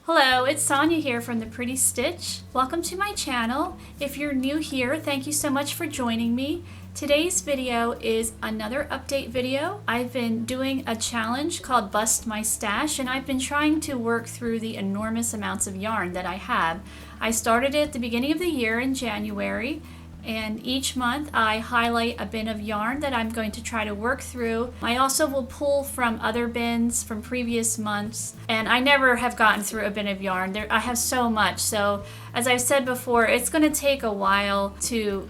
Hello, it's Sonia here from The Pretty Stitch. Welcome to my channel. If you're new here, thank you so much for joining me. Today's video is another update video. I've been doing a challenge called Bust My Stash, and I've been trying to work through the enormous amounts of yarn that I have. I started it at the beginning of the year in January, and each month I highlight a bin of yarn that I'm going to try to work through. I also will pull from other bins from previous months, and I never have gotten through a bin of yarn. I have so much, so as I've said before, it's going to take a while to,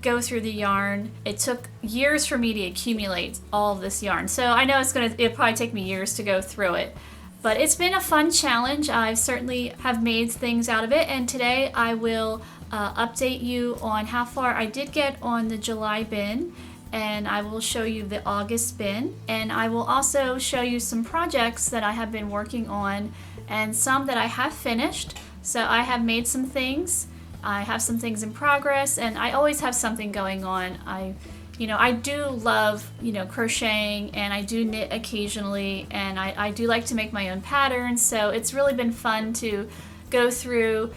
go through the yarn. It took years for me to accumulate all of this yarn, so I know it'll probably take me years to go through it. But it's been a fun challenge. I certainly have made things out of it, and today I will update you on how far I did get on the July bin, and I will show you the August bin, and I will also show you some projects that I have been working on and some that I have finished. So I have made some things, I have some things in progress, and I always have something going on. I do love, crocheting, and I do knit occasionally, and I do like to make my own patterns, so it's really been fun to go through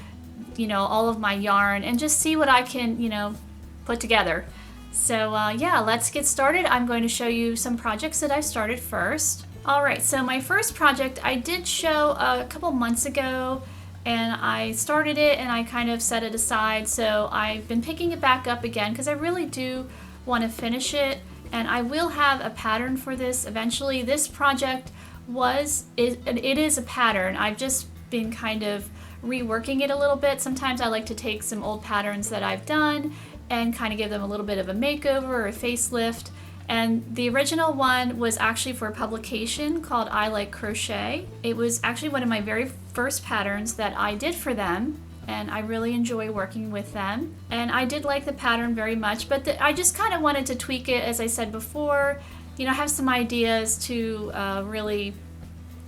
all of my yarn and just see what I can, put together. So yeah, let's get started. I'm going to show you some projects that I started first. Alright, so my first project I did show a couple months ago, and I started it and I kind of set it aside, so I've been picking it back up again because I really do want to finish it, and I will have a pattern for this eventually. This project it is a pattern. I've just been kind of reworking it a little bit. Sometimes I like to take some old patterns that I've done and kind of give them a little bit of a makeover or a facelift. And the original one was actually for a publication called Like Crochet. It was actually one of my very first patterns that I did for them, and I really enjoy working with them. And I did like the pattern very much, but I just kind of wanted to tweak it, as I said before, have some ideas to really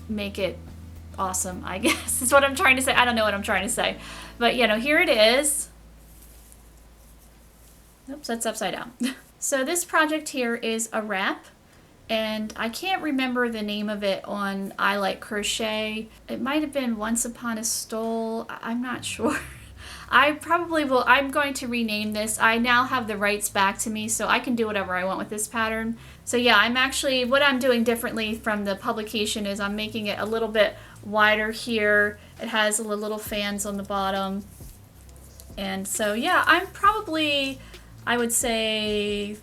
make it awesome, I guess is what I'm trying to say. I don't know what I'm trying to say, but here it is. Oops, that's upside down. So this project here is a wrap, and I can't remember the name of it on I Like Crochet. It might have been Once Upon a Stole. I'm not sure. I probably will. I'm going to rename this. I now have the rights back to me, so I can do whatever I want with this pattern. So yeah, what I'm doing differently from the publication is I'm making it a little bit wider here. It has the little fans on the bottom. And so yeah, I'm probably, I would say,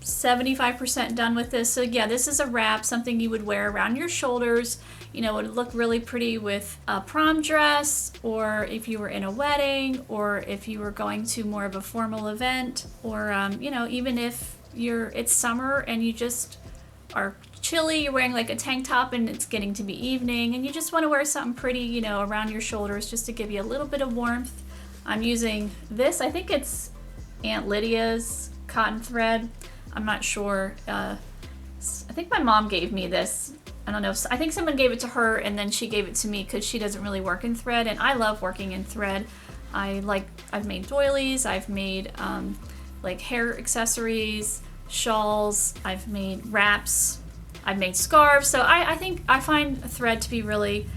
75% done with this. So yeah, this is a wrap, something you would wear around your shoulders. It would look really pretty with a prom dress, or if you were in a wedding, or if you were going to more of a formal event, or even if it's summer and you just are chilly, you're wearing like a tank top and it's getting to be evening and you just want to wear something pretty, around your shoulders just to give you a little bit of warmth. I'm using this, I think it's Aunt Lydia's cotton thread. I'm not sure. I think my mom gave me this. I don't know. I think someone gave it to her and then she gave it to me because she doesn't really work in thread, and I love working in thread. I've made doilies, I've made like hair accessories, shawls, I've made wraps, I've made scarves. So I think I find thread to be really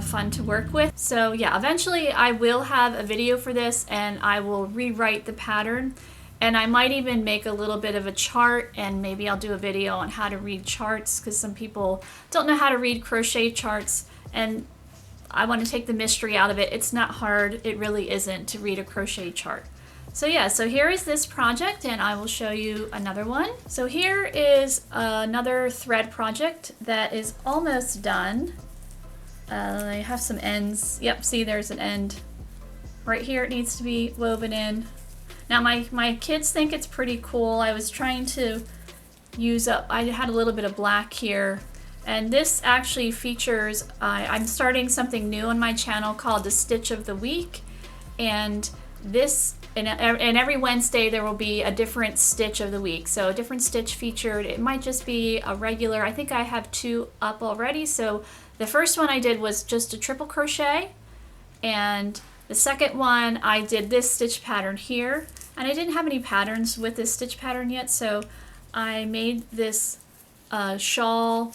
fun to work with. So yeah, eventually I will have a video for this, and I will rewrite the pattern. And I might even make a little bit of a chart, and maybe I'll do a video on how to read charts, because some people don't know how to read crochet charts, and I want to take the mystery out of it. It's not hard, it really isn't, to read a crochet chart. So yeah, so here is this project, and I will show you another one. So here is another thread project that is almost done. I have some ends. Yep, see, there's an end. Right here it needs to be woven in. Now my kids think it's pretty cool. I was trying to use up, I had a little bit of black here, and this actually features, I'm starting something new on my channel called the Stitch of the Week, and every Wednesday there will be a different stitch of the week. So a different stitch featured. It might just be a regular, I think I have 2 up already. So the first one I did was just a triple crochet, and the second one I did this stitch pattern here. And I didn't have any patterns with this stitch pattern yet, so I made this shawl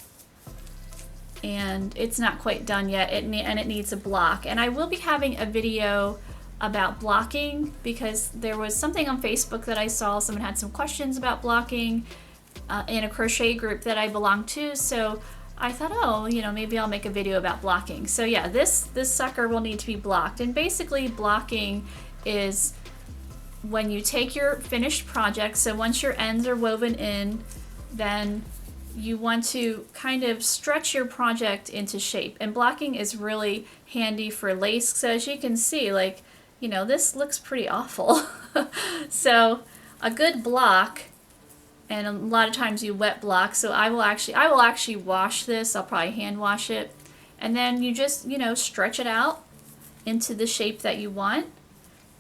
and it's not quite done yet, and it needs a block. And I will be having a video about blocking because there was something on Facebook that I saw. Someone had some questions about blocking in a crochet group that I belong to, so I thought, oh, you know, maybe I'll make a video about blocking. So yeah, this sucker will need to be blocked. And basically blocking is when you take your finished project, so once your ends are woven in, then you want to kind of stretch your project into shape. And blocking is really handy for lace. So as you can see, like, you know, this looks pretty awful. So a good block, and a lot of times you wet block, so I will actually wash this. I'll probably hand wash it. And then you just, you know, stretch it out into the shape that you want.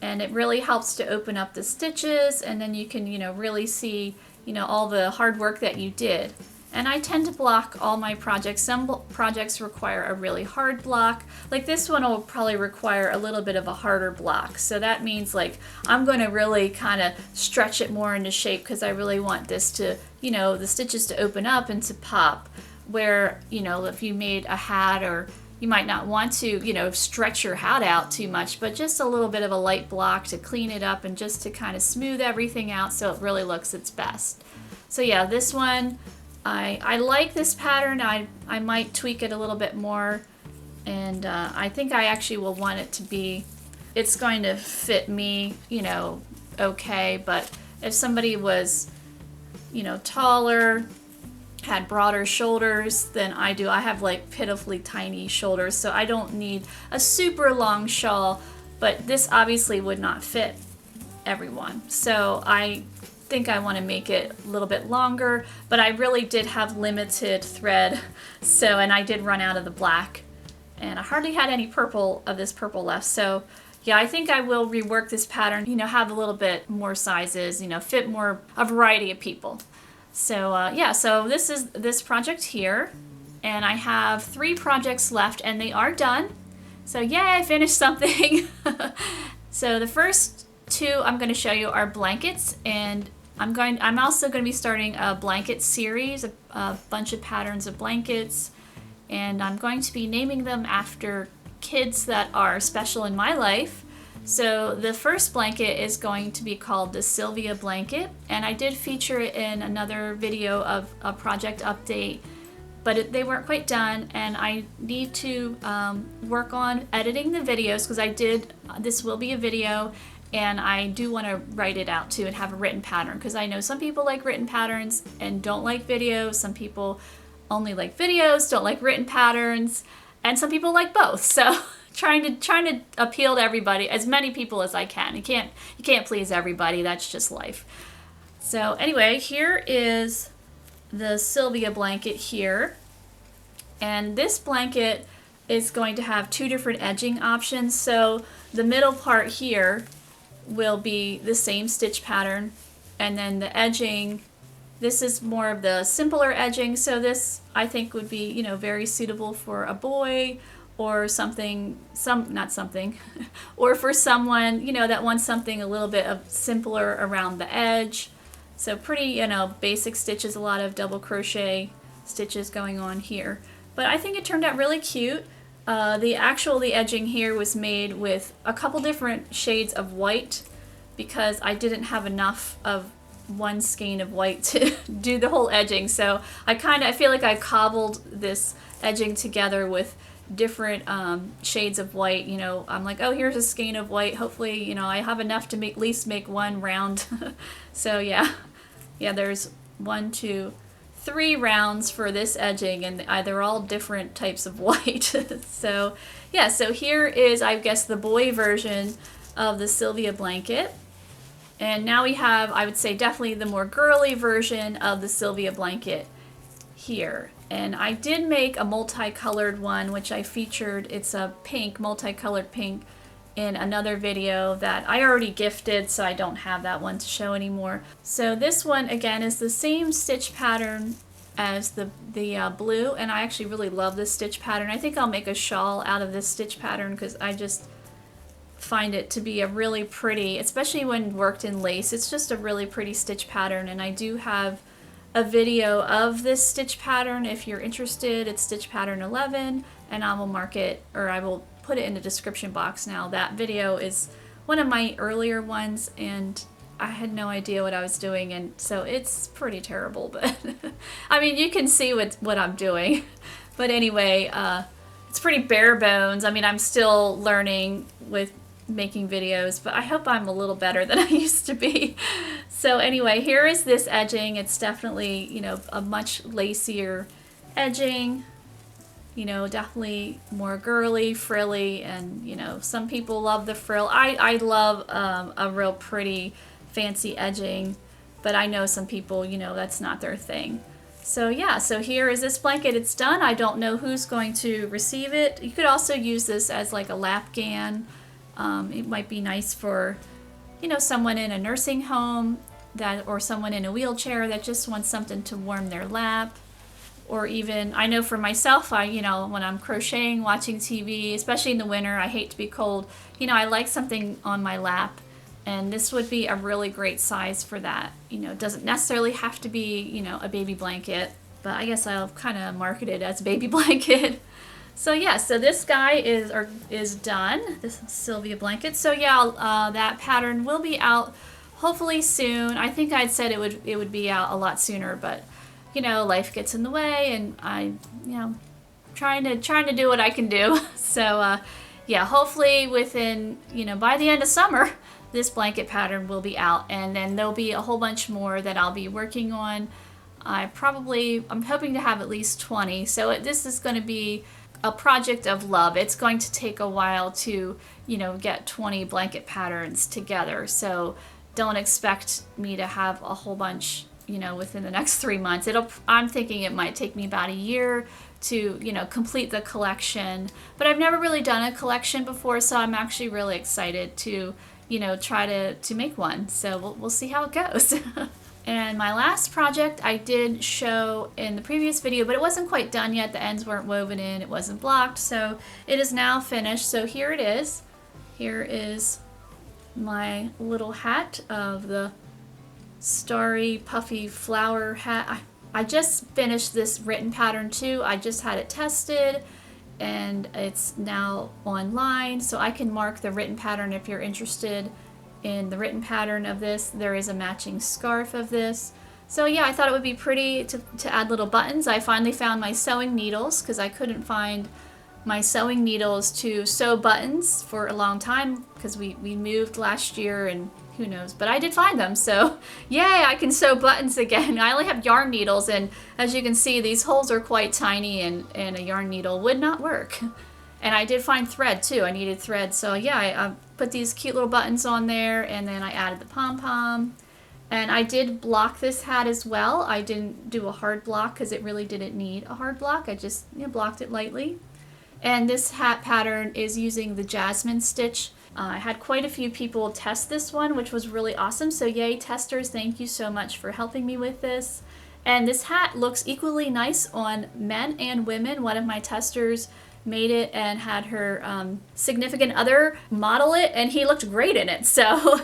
And it really helps to open up the stitches, and then you can, you know, really see, you know, all the hard work that you did. And I tend to block all my projects. Some projects require a really hard block. Like this one will probably require a little bit of a harder block. So that means like I'm going to really kind of stretch it more into shape because I really want this to, you know, the stitches to open up and to pop. Where, you know, if you made a hat, or you might not want to, you know, stretch your hat out too much, but just a little bit of a light block to clean it up and just to kind of smooth everything out so it really looks its best. So yeah, this one, I like this pattern. I might tweak it a little bit more, and I think I actually will want it to be, it's going to fit me, you know, okay, but if somebody was, you know, taller, had broader shoulders than I do, I have like pitifully tiny shoulders, so I don't need a super long shawl, but this obviously would not fit everyone. So I think I want to make it a little bit longer, but I really did have limited thread, so, and I did run out of the black, and I hardly had any purple of this purple left. So yeah, I think I will rework this pattern, you know, have a little bit more sizes, you know, fit more a variety of people. So yeah, so this is this project here, and I have 3 projects left, and they are done. So yay, I finished something. So the first 2 I'm going to show you are blankets, and I'm also going to be starting a blanket series, a bunch of patterns of blankets, and I'm going to be naming them after kids that are special in my life. So the first blanket is going to be called the Sylvia Blanket, and I did feature it in another video of a project update, but they weren't quite done, and I need to work on editing the videos because this will be a video, and I do want to write it out too and have a written pattern, because I know some people like written patterns and don't like videos. Some people only like videos, don't like written patterns, and some people like both. So trying to appeal to everybody, as many people as I can. You can't please everybody. That's just life. So anyway, here is the Sylvia blanket here, and this blanket is going to have 2 different edging options. So the middle part here will be the same stitch pattern, and then the edging, this is more of the simpler edging, so this I think would be, you know, very suitable for a boy or something, or for someone, you know, that wants something a little bit of simpler around the edge. So pretty, you know, basic stitches, a lot of double crochet stitches going on here. But I think it turned out really cute. The edging here was made with a couple different shades of white because I didn't have enough of one skein of white to do the whole edging. So I feel like I cobbled this edging together with different shades of white. You know, I'm like, oh, here's a skein of white. Hopefully, you know, I have enough to at least make one round. So yeah, there's 1, 2, 3 rounds for this edging, and they're all different types of white. So yeah, so here is, I guess, the boy version of the Sylvia blanket. And now we have, I would say, definitely the more girly version of the Sylvia blanket here. And I did make a multicolored one, which I featured. It's a pink, multicolored pink, in another video that I already gifted, so I don't have that one to show anymore. So this one, again, is the same stitch pattern as the blue, and I actually really love this stitch pattern. I think I'll make a shawl out of this stitch pattern because I just find it to be a really pretty, especially when worked in lace, it's just a really pretty stitch pattern. And I do have a video of this stitch pattern if you're interested. It's stitch pattern 11, and I will mark it, or I will put it in the description box now. That video is one of my earlier ones, and I had no idea what I was doing, and so it's pretty terrible, but I mean, you can see what I'm doing. But anyway, it's pretty bare bones. I mean, I'm still learning with making videos, but I hope I'm a little better than I used to be. So anyway, here is this edging. It's definitely, you know, a much lacier edging, you know, definitely more girly, frilly, and, you know, some people love the frill. I love a real pretty fancy edging, but I know some people, you know, that's not their thing. So yeah, so here is this blanket. It's done. I don't know who's going to receive it. You could also use this as like a lapgan. It might be nice for, you know, someone in a nursing home or someone in a wheelchair that just wants something to warm their lap. Or even, I know for myself, you know, when I'm crocheting, watching TV, especially in the winter, I hate to be cold, you know, I like something on my lap, and this would be a really great size for that. You know, it doesn't necessarily have to be, you know, a baby blanket, but I guess I'll kind of market it as a baby blanket. So yeah, so this guy is done, this Sylvia Blanket. So yeah, that pattern will be out hopefully soon. I think I'd said it would be out a lot sooner, but you know, life gets in the way, and I, you know, trying to do what I can do. So yeah, hopefully within, you know, by the end of summer, this blanket pattern will be out, and then there'll be a whole bunch more that I'll be working on. I'm hoping to have at least 20. So this is going to be a project of love. It's going to take a while to, you know, get 20 blanket patterns together. So don't expect me to have a whole bunch, you know, within the next 3 months. I'm thinking it might take me about a year to, you know, complete the collection. But I've never really done a collection before, so I'm actually really excited to, you know, try to make one. So we'll see how it goes. And my last project I did show in the previous video, but it wasn't quite done yet. The ends weren't woven in, it wasn't blocked, so it is now finished. So here it is. Here is my little hat of the Starry Puffy flower hat. I just finished this written pattern too. I just had it tested, and it's now online, so I can mark the written pattern if you're interested in the written pattern of this. There is a matching scarf of this. So yeah, I thought it would be pretty to add little buttons. I finally found my sewing needles, because I couldn't find my sewing needles to sew buttons for a long time, because we moved last year and who knows, but I did find them. So yay, I can sew buttons again. I only have yarn needles, and as you can see, these holes are quite tiny, and a yarn needle would not work. And I did find thread too. I needed thread. So yeah, I put these cute little buttons on there, and then I added the pom-pom. And I did block this hat as well. I didn't do a hard block because it really didn't need a hard block. I just, you know, blocked it lightly. And this hat pattern is using the jasmine stitch. I had quite a few people test this one, which was really awesome. So yay, testers, thank you so much for helping me with this. And this hat looks equally nice on men and women. One of my testers made it and had her significant other model it, and he looked great in it. So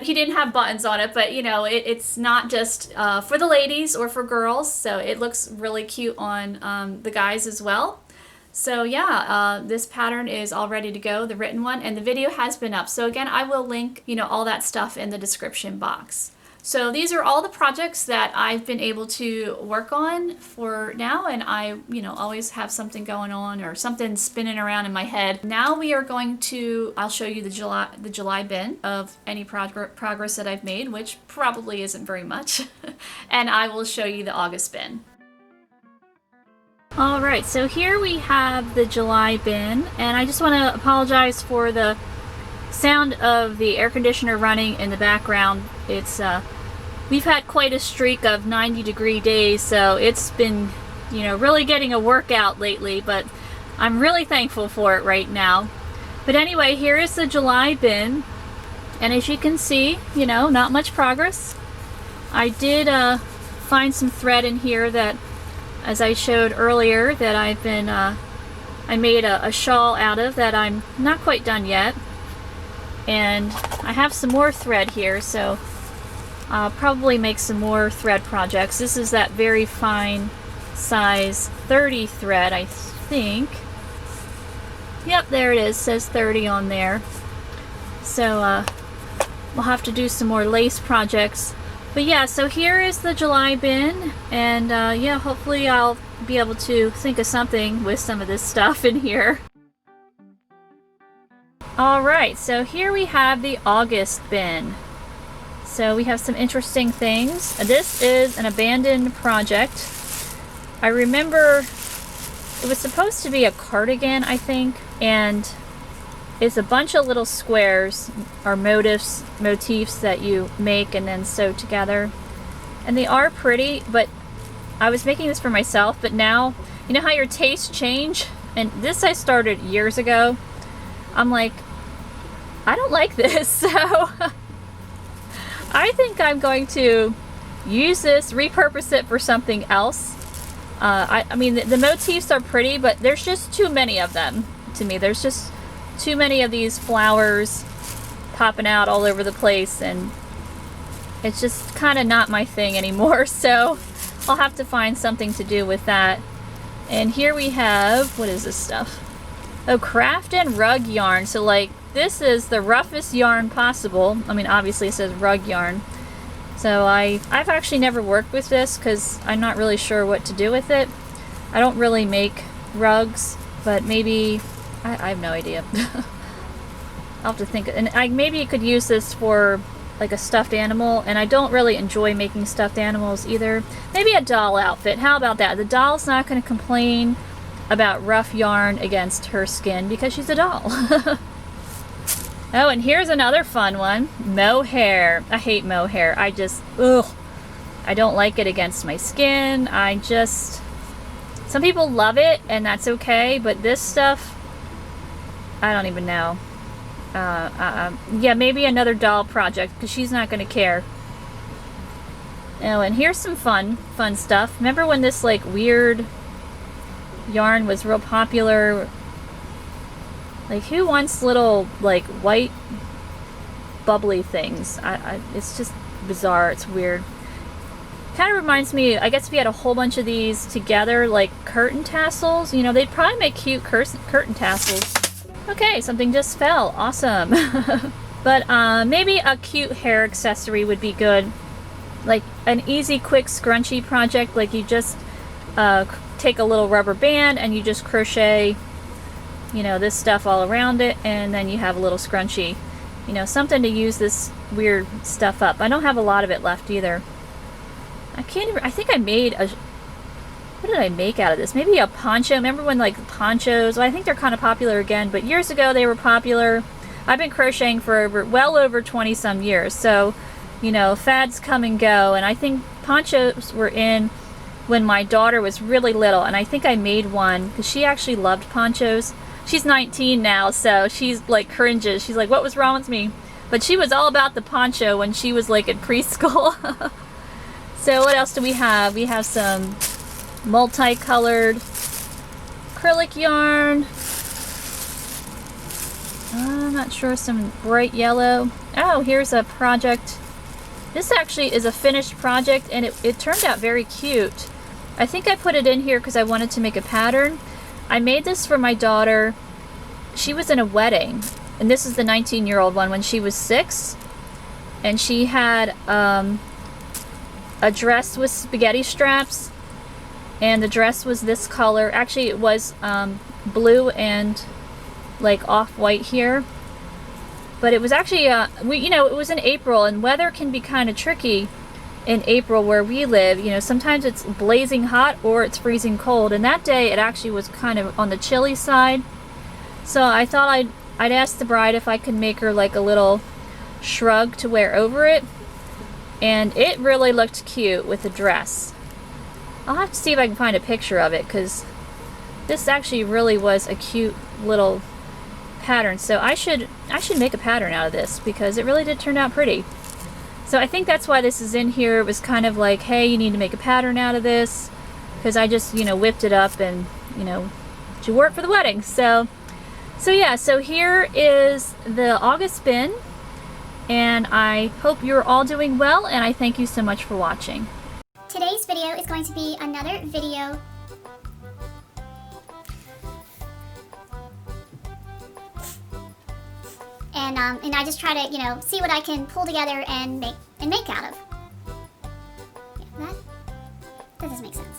he didn't have buttons on it, but you know, it's not just for the ladies or for girls, so it looks really cute on the guys as well. So yeah, this pattern is all ready to go, the written one, and the video has been up. So again, I will link, you know, all that stuff in the description box. So these are all the projects that I've been able to work on for now, and I, you know, always have something going on or something spinning around in my head. Now we are going to, I'll show you the July bin of any progress that I've made, which probably isn't very much, and I will show you the August bin. Alright, so here we have the July bin, and I just want to apologize for the sound of the air conditioner running in the background. It's we've had quite a streak of 90-degree days, so it's been, you know, really getting a workout lately, but I'm really thankful for it right now. But anyway, here is the July bin, and as you can see, you know, not much progress. I did find some thread in here that, as I showed earlier, that I've been I made a shawl out of that I'm not quite done yet. And I have some more thread here, so I'll probably make some more thread projects. This is that very fine size 30 thread, I think. Yep, there it is. It says 30 on there. So we'll have to do some more lace projects. But yeah, so here is the July bin, and yeah, hopefully I'll be able to think of something with some of this stuff in here. Alright, so here we have the August bin. So we have some interesting things. This is an abandoned project. I remember it was supposed to be a cardigan, I think, and it's a bunch of little squares or motifs that you make and then sew together. And they are pretty, but I was making this for myself, but now, you know how your tastes change? And this I started years ago. I'm like, I don't like this, so I think I'm going to use this, repurpose it for something else. I mean, the motifs are pretty, but there's just too many of them to me. There's just too many of these flowers popping out all over the place, and it's just kind of not my thing anymore, so I'll have to find something to do with that. And here we have, what is this stuff? Oh, craft and rug yarn. So like, this is the roughest yarn possible. I mean, obviously it says rug yarn. So I've actually never worked with this because I'm not really sure what to do with it. I don't really make rugs, but maybe, I have no idea. I'll have to think. And maybe you could use this for like a stuffed animal, and I don't really enjoy making stuffed animals either. Maybe a doll outfit. How about that? The doll's not going to complain about rough yarn against her skin because she's a doll. Oh, and here's another fun one. Mohair. I hate mohair. I just, ugh. I don't like it against my skin. Some people love it, and that's okay, but this stuff, I don't even know. Yeah, maybe another doll project, because she's not going to care. Oh, and here's some fun stuff. Remember when this, like, weird yarn was real popular? Like, who wants little, like, white bubbly things? It's just bizarre. It's weird. Kind of reminds me, I guess if you had a whole bunch of these together, like curtain tassels, you know, they'd probably make cute curtain tassels. Okay, something just fell. Awesome. But maybe a cute hair accessory would be good. Like an easy, quick scrunchie project. Like you just take a little rubber band and you just crochet, you know, this stuff all around it, and then you have a little scrunchie. You know, something to use this weird stuff up. I don't have a lot of it left either. I can't even, I think I made a, what did I make out of this? Maybe a poncho. Remember when like ponchos, well, I think they're kind of popular again, but years ago they were popular. I've been crocheting for well over 20 some years. So, you know, fads come and go, and I think ponchos were in when my daughter was really little, and I think I made one because she actually loved ponchos. She's 19 now, so she's like cringes. She's like, what was wrong with me? But she was all about the poncho when she was like in preschool. So what else do we have? We have some multicolored acrylic yarn. I'm not sure, some bright yellow. Oh, here's a project. This actually is a finished project, and it turned out very cute. I think I put it in here because I wanted to make a pattern. I made this for my daughter. She was in a wedding, and this is the 19-year-old one when she was 6, and she had a dress with spaghetti straps, and the dress was this color. Actually, it was blue and like off-white here, but it was actually you know, it was in April, and weather can be kind of tricky in April where we live. You know, sometimes it's blazing hot or it's freezing cold, and that day it actually was kind of on the chilly side. So I thought I'd ask the bride if I could make her like a little shrug to wear over it, and it really looked cute with the dress. I'll have to see if I can find a picture of it, because this actually really was a cute little pattern. So I should make a pattern out of this because it really did turn out pretty. So I think that's why this is in here. It was kind of like, hey, you need to make a pattern out of this, because I just, you know, whipped it up and, you know, she wore it for the wedding. So yeah, so here is the August bin, and I hope you're all doing well, and I thank you so much for watching. Today's video is going to be another video and I just try to, see what I can pull together and make out of. Yeah, that doesn't make sense.